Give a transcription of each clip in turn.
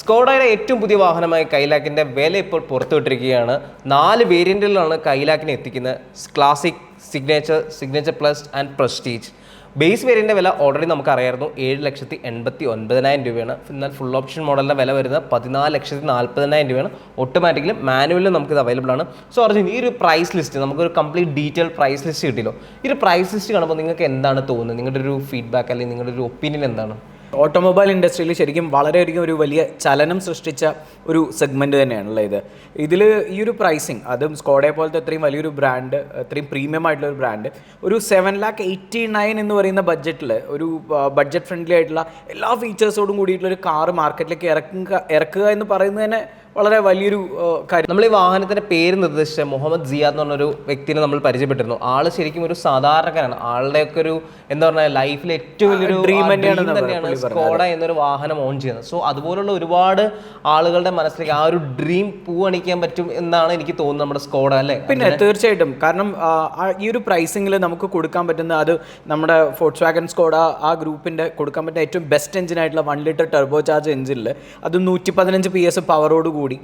സ്കോഡയുടെ ഏറ്റവും പുതിയ വാഹനമായ കൈലാക്കിൻ്റെ വില ഇപ്പോൾ പുറത്തുവിട്ടിരിക്കുകയാണ്. 4 വേരിയൻറ്റുകളിലാണ് കൈലാക്കിനെ എത്തിക്കുന്നത്. Classic, signature plus and prestige. Base വേരിയൻ്റെ വില ഓൾറെഡി നമുക്കറിയായിരുന്നു 7,89,000 രൂപയാണ്. എന്നാൽ ഫുൾ ഓപ്ഷൻ മോഡലിൻ്റെ വില വരുന്നത് 14,40,000 രൂപയാണ്. ഓട്ടോമാറ്റിക്കലും മാനുവലും നമുക്കിത് അവൈലബിൾ ആണ്. സോ അർജുൻ, ഈ ഒരു പ്രൈസ് ലിസ്റ്റ് നമുക്കൊരു കംപ്ലീറ്റ് ഡീറ്റെയിൽ പ്രൈസ് ലിസ്റ്റ് കിട്ടിയല്ലോ. ഈ ഒരു പ്രൈസ് ലിസ്റ്റ് കാണുമ്പോൾ നിങ്ങൾക്ക് എന്താണ് തോന്നുന്നത്? നിങ്ങളുടെ ഒരു ഫീഡ്ബാക്ക് അല്ലെങ്കിൽ നിങ്ങളുടെ ഒരു ഒപ്പീനിയൻ എന്താണ്? ഓട്ടോമൊബൈൽ ഇൻഡസ്ട്രിയിൽ ശരിക്കും വളരെയധികം ഒരു വലിയ ചലനം സൃഷ്ടിച്ച ഒരു സെഗ്മെൻറ്റ് തന്നെയാണല്ലോ ഇത്. ഇതിൽ ഈ ഒരു പ്രൈസിങ്, അതും സ്കോഡയെ പോലത്തെ അത്രയും വലിയൊരു ബ്രാൻഡ്, അത്രയും പ്രീമിയം ആയിട്ടുള്ള ഒരു ബ്രാൻഡ്, ഒരു 7,89,000 എന്ന് പറയുന്ന ബഡ്ജറ്റിൽ ഒരു ബഡ്ജറ്റ് ഫ്രണ്ട്ലി ആയിട്ടുള്ള എല്ലാ ഫീച്ചേഴ്സോടും കൂടിയിട്ടുള്ള ഒരു കാറ് മാർക്കറ്റിലേക്ക് ഇറക്കുക എന്ന് പറയുന്നത് തന്നെ വളരെ വലിയൊരു കാര്യം. നമ്മൾ ഈ വാഹനത്തിൻ്റെ പേര് നിർദ്ദേശിച്ച മുഹമ്മദ് സിയാദ് എന്ന് പറഞ്ഞൊരു വ്യക്തിനെ നമ്മൾ പരിചയപ്പെട്ടിരുന്നു. ആള് ശരിക്കും ഒരു സാധാരണക്കാരാണ്. ആളുടെയൊക്കെ ഒരു എന്താ പറയുക, ലൈഫിൽ ഏറ്റവും വലിയൊരു ഡ്രീം തന്നെയാണ് സ്കോഡ എന്നൊരു വാഹനം ഓൺ ചെയ്യുന്നത്. സോ അതുപോലുള്ള ഒരുപാട് ആളുകളുടെ മനസ്സിലേക്ക് ആ ഒരു ഡ്രീം പൂവണിക്കാൻ പറ്റും എന്നാണ് എനിക്ക് തോന്നുന്നത് നമ്മുടെ സ്കോഡ, അല്ലേ? പിന്നെ തീർച്ചയായിട്ടും, കാരണം ഈ ഒരു പ്രൈസിങ്ങിൽ നമുക്ക് കൊടുക്കാൻ പറ്റുന്ന, അത് നമ്മുടെ ഫോക്സ്വാഗൻ സ്കോഡ ആ ഗ്രൂപ്പിൻ്റെ കൊടുക്കാൻ പറ്റുന്ന ഏറ്റവും ബെസ്റ്റ് എഞ്ചിനായിട്ടുള്ള 1 ലിറ്റർ ടർബോ ചാർജ് എഞ്ചിനിൽ അത് 115 PS പവറോട് കൂടി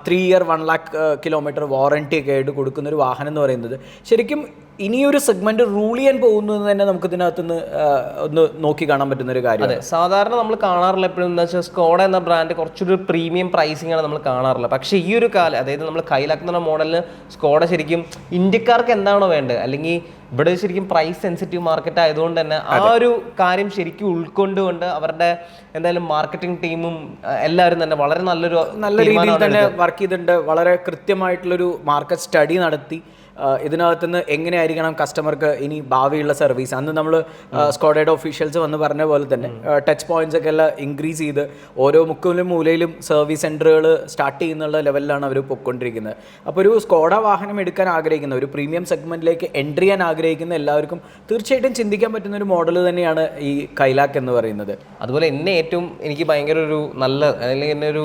3 ഇയർ 1 lakh കിലോമീറ്റർ വാറണ്ടി ഒക്കെ ആയിട്ട് കൊടുക്കുന്ന ഒരു വാഹനം എന്ന് പറയുന്നത് ശരിക്കും ഇനിയൊരു സെഗ്മെന്റ് റൂൾ ചെയ്യാൻ പോകുന്നു എന്ന് തന്നെ നമുക്ക് ഇതിനകത്തുനിന്ന് ഒന്ന് നോക്കി കാണാൻ പറ്റുന്ന ഒരു കാര്യം. അതെ, സാധാരണ നമ്മൾ കാണാറില്ല എപ്പോഴും എന്താ വെച്ചാൽ സ്കോഡ എന്ന ബ്രാൻഡ് കുറച്ചൊരു പ്രീമിയം പ്രൈസിംഗ് ആണ് നമ്മൾ കാണാറില്ല. പക്ഷേ ഈ ഒരു കാലം, അതായത് നമ്മൾ കൈലാക്കുന്ന മോഡലിന് സ്കോഡ ശരിക്കും ഇന്ത്യക്കാർക്ക് എന്താണോ വേണ്ടത്, അല്ലെങ്കിൽ ഇവിടെ ശരിക്കും പ്രൈസ് സെൻസിറ്റീവ് മാർക്കറ്റ് ആയതുകൊണ്ട് തന്നെ ആ ഒരു കാര്യം ശരിക്കും ഉൾക്കൊണ്ടുകൊണ്ട് അവരുടെ എന്തായാലും മാർക്കറ്റിംഗ് ടീമും എല്ലാവരും തന്നെ വളരെ നല്ല രീതിയിൽ തന്നെ വർക്ക് ചെയ്തിട്ടുണ്ട്. വളരെ കൃത്യമായിട്ടുള്ളൊരു മാർക്കറ്റ് സ്റ്റഡി നടത്തി ഇതിനകത്തുനിന്ന് എങ്ങനെയായിരിക്കണം കസ്റ്റമർക്ക് ഇനി ഭാവിയുള്ള സർവീസ്. അന്ന് നമ്മൾ സ്കോഡയുടെ ഒഫീഷ്യൽസ് വന്ന് പറഞ്ഞ പോലെ തന്നെ ടച്ച് പോയിന്റ്സ് ഒക്കെ എല്ലാം ഇൻക്രീസ് ചെയ്ത് ഓരോ മുക്കിലും മൂലയിലും സർവീസ് സെൻറ്ററുകൾ സ്റ്റാർട്ട് ചെയ്യുന്നുള്ള ലെവലിലാണ് അവർ പൊയ്ക്കൊണ്ടിരിക്കുന്നത്. അപ്പോൾ ഒരു സ്കോഡ വാഹനം എടുക്കാൻ ആഗ്രഹിക്കുന്ന, ഒരു പ്രീമിയം സെഗ്മെന്റിലേക്ക് എൻട്രി ചെയ്യാൻ ആഗ്രഹിക്കുന്ന എല്ലാവർക്കും തീർച്ചയായിട്ടും ചിന്തിക്കാൻ പറ്റുന്ന ഒരു മോഡൽ തന്നെയാണ് ഈ കൈലാക്ക് എന്ന് പറയുന്നത്. അതുപോലെ എനിക്ക് ഭയങ്കര ഒരു നല്ല, അല്ലെങ്കിൽ എന്നെ ഒരു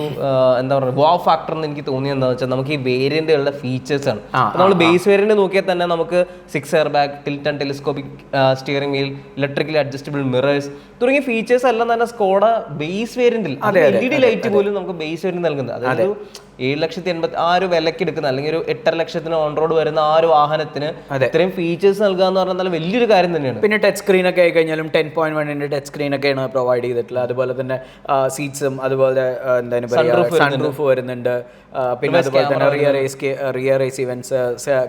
എന്താ പറയുക, വാവ് ഫാക്ടർ എന്ന് എനിക്ക് തോന്നിയത് എന്താണെന്ന് വെച്ചാൽ നമുക്ക് ഈ വേരിയന്റുകളുടെ ഫീച്ചേഴ്സ് ആണ്. നമ്മൾ ബേസ് വേരിയന്റ് നോക്കിയാൽ തന്നെ നമുക്ക് 6 air bag, tilt and telescopic steering wheel, electrically adjustable mirrors തുടങ്ങിയ ഫീച്ചേഴ്സ് എല്ലാം തന്നെ സ്കോഡ ബേസ് വേരിയന്റിൽ LED ലൈറ്റ് പോലും നമുക്ക് ബേസ് വേരിയന്റ് നൽകുന്നത്. അതായത് 7,80,000 ആ ഒരു വിലക്ക് എടുക്കുന്ന, അല്ലെങ്കിൽ ഒരു 8,50,000 ഓൺ റോഡ് വരുന്ന ആ ഒരു വാഹനത്തിന് ഇത്രയും ഫീച്ചേഴ്സ് നൽകുക എന്ന് പറഞ്ഞാൽ വലിയൊരു കാര്യം തന്നെയാണ്. പിന്നെ ടച്ച് സ്ക്രീൻ ഒക്കെ ആയി കഴിഞ്ഞാലും 10.1 ടച്ച് സ്ക്രീൻ ഒക്കെയാണ് പ്രൊവൈഡ് ചെയ്തിട്ടുള്ളത്. അതുപോലെ തന്നെ സീറ്റ്സും, അതുപോലെ എന്താണ് പറയുക, സൺറൂഫ് വരുന്നുണ്ട്. പിന്നെ അതുപോലെ തന്നെ റിയർ AC ഇവൻസ്,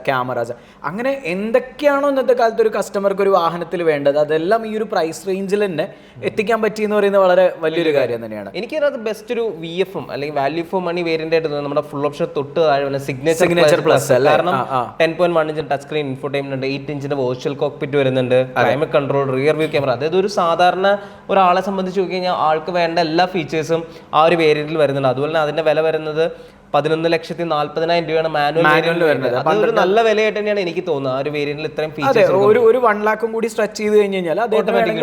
ക്യാമറാസ്, അങ്ങനെ എന്തൊക്കെയാണോ ഇന്നത്തെ കാലത്ത് ഒരു കസ്റ്റമർക്ക് ഒരു വാഹനത്തിൽ വേണ്ടത് അതെല്ലാം ഈ ഒരു പ്രൈസ് റേഞ്ചിൽ തന്നെ എത്തിക്കാൻ പറ്റിയെന്ന് പറയുന്നത് വളരെ വലിയൊരു കാര്യം തന്നെയാണ്. എനിക്കതിനകത്ത് ബെസ്റ്റ് ഒരു VFM അല്ലെങ്കിൽ വാല്യൂ ഫോർ മണി വേരിയന്റ് ആയിട്ട് നമ്മുടെ ഫുൾ ഓപ്ഷൻ തൊട്ട് താഴെ സിഗ്നേച്ചർ പ്ലസ്. കാരണം 10.1 ഇഞ്ച് ടച്ച് സ്ക്രീൻ, ഇൻഫോടൈൻമെന്റ് ഉണ്ട്, 8 ഇഞ്ചിന്റെ വെർച്വൽ കോക്പിറ്റ് വരുന്നുണ്ട്, climate control, rear view camera. അതായത് ഒരു സാധാരണ ഒരാളെ സംബന്ധിച്ച് നോക്കി കഴിഞ്ഞാൽ ആൾക്ക് വേണ്ട എല്ലാ ഫീച്ചേഴ്സും ആ ഒരു വേരിയന്റിൽ വരുന്നുണ്ട്. അതുപോലെ തന്നെ അതിന്റെ വില വരുന്നത് 11,40,000 രൂപയാണ് മാനുവൽ വരുന്നത്. അതൊരു നല്ല വിലയായിട്ട് തന്നെയാണ് എനിക്ക് തോന്നുന്നത്. ആ ഒരു വേരിയന്റിൽ ഇത്രയും ഫീച്ചേഴ്സ് ഒരു 1 lakh കൂടി സ്ട്രെച്ച് ചെയ്ത് കഴിഞ്ഞ് കഴിഞ്ഞാൽ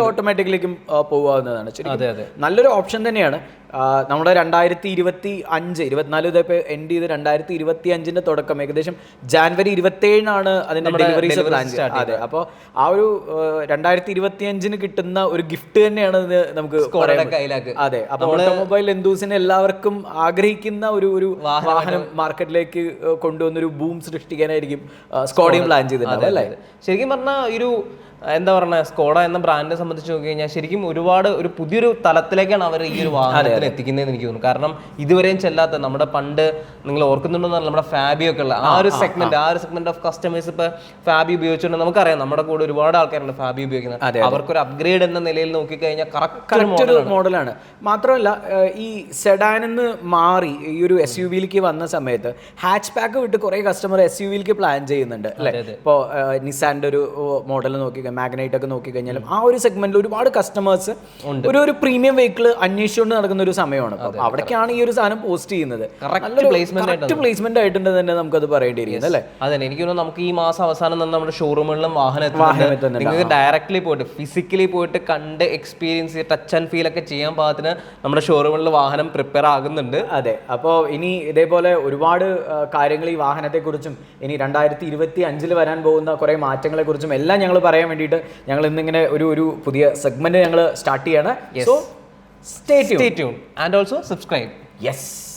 ഓട്ടോമാറ്റിക്കലിക്കും പോകാവുന്നതാണ്. നല്ലൊരു ഓപ്ഷൻ തന്നെയാണ്. നമ്മുടെ 2025-24 ഇതൊക്കെ എൻഡ് ചെയ്ത് 2025 തുടക്കം ഏകദേശം ജാനുവരി 27 അതിന്റെ ഡെലിവറീസ് പ്ലാൻ. അതെ, അപ്പോൾ ആ ഒരു 2025 കിട്ടുന്ന ഒരു ഗിഫ്റ്റ് തന്നെയാണ് നമുക്ക്. അതെ, അപ്പോൾ ഓട്ടോമൊബൈൽ എന്തൂസിന് എല്ലാവർക്കും ആഗ്രഹിക്കുന്ന ഒരു വാഹനം മാർക്കറ്റിലേക്ക് കൊണ്ടുവന്നൊരു ബൂം സൃഷ്ടിക്കാനായിരിക്കും സ്കോഡയും പ്ലാൻ ചെയ്തിട്ടുണ്ട്, അല്ലേ? ശരിക്കും പറഞ്ഞാൽ ഒരു എന്താ പറയുക, സ്കോഡ എന്ന ബ്രാൻഡിനെ സംബന്ധിച്ച് നോക്കി കഴിഞ്ഞാൽ ശരിക്കും ഒരുപാട് ഒരു പുതിയൊരു തലത്തിലേക്കാണ് അവർ ഈ ഒരു വാഹനത്തിന് എത്തിക്കുന്നതെന്ന് എനിക്ക് തോന്നുന്നു. കാരണം ഇതുവരെയും ചെല്ലാത്ത, നമ്മുടെ പണ്ട് നിങ്ങൾ ഓർക്കുന്നുണ്ടെന്ന് പറഞ്ഞാൽ നമ്മുടെ ഫാബി ഒക്കെ ഉള്ള ആ ഒരു സെഗ്മെന്റ് ഓഫ് കസ്റ്റമേഴ്സ് ഇപ്പൊ ഫാബി ഉപയോഗിച്ചുകൊണ്ട് നമുക്കറിയാം. നമ്മുടെ കൂടെ ഒരുപാട് ആൾക്കാരുണ്ട് ഫാബി ഉപയോഗിക്കുന്നത്. അവർക്കൊരു അപ്ഗ്രേഡ് എന്ന നിലയിൽ നോക്കിക്കഴിഞ്ഞാൽ കറക്റ്റ് മോഡലാണ്. മാത്രമല്ല ഈ സെഡാനിന്ന് മാറി ഈ ഒരു SUV-ലേക്ക് വന്ന സമയത്ത് ഹാച്ച് പാക്ക് വിട്ട് കുറെ കസ്റ്റമർ SUV-ലേക്ക് പ്ലാൻ ചെയ്യുന്നുണ്ട്, അല്ലെ? ഇപ്പോൾ നിസാന്റെ ഒരു മോഡൽ നോക്കി, മാഗ്നൈറ്റ് ഒക്കെ നോക്കി കഴിഞ്ഞാലും ആ ഒരു സെഗ്മെന്റിൽ ഒരുപാട് കസ്റ്റമേഴ്സ് ഒരു പ്രീമിയം വെഹിക്കിൾ അന്വേഷിച്ചുകൊണ്ട് നടക്കുന്ന ഒരു സമയമാണ്. അവിടേക്കാണ് ഈ ഒരു സാധനം പോസ്റ്റ് ചെയ്യുന്നത്. കറക്റ്റ് പ്ലേസ്മെന്റ് ആയിട്ടുണ്ട് തന്നെ നമുക്കത് പറയേണ്ടിയിരിക്കുന്നത്, അല്ലേ? അതെ, എനിക്ക് തോന്നുന്നു നമുക്ക് ഈ മാസം അവസാനം തന്നെ നമ്മുടെ ഷോറൂമുകളിലും വാഹനം നിങ്ങൾക്ക് ഡയറക്ട്ലി പോയിട്ട് ഫിസിക്കലി പോയിട്ട് കണ്ട് എക്സ്പീരിയൻസ്, ടച്ച് ആൻഡ് ഫീൽ ഒക്കെ ചെയ്യാൻ പാകത്തിന് നമ്മുടെ ഷോറൂമുകളിൽ വാഹനം പ്രിപ്പയർ ആകുന്നുണ്ട്. അതെ, അപ്പോൾ ഇനി ഇതേപോലെ ഒരുപാട് കാര്യങ്ങൾ ഈ വാഹനത്തെക്കുറിച്ചും ഇനി 2025 വരാൻ പോകുന്ന കുറെ മാറ്റങ്ങളെ കുറിച്ചും എല്ലാം ഞങ്ങൾ പറയാൻ വേണ്ടിയിട്ട് ഞങ്ങൾ ഇന്നിങ്ങനെ ഒരു പുതിയ സെഗ്മെന്റ് ഞങ്ങൾ സ്റ്റാർട്ട് ചെയ്യാണ്. So stay tune and also subscribe. Yes.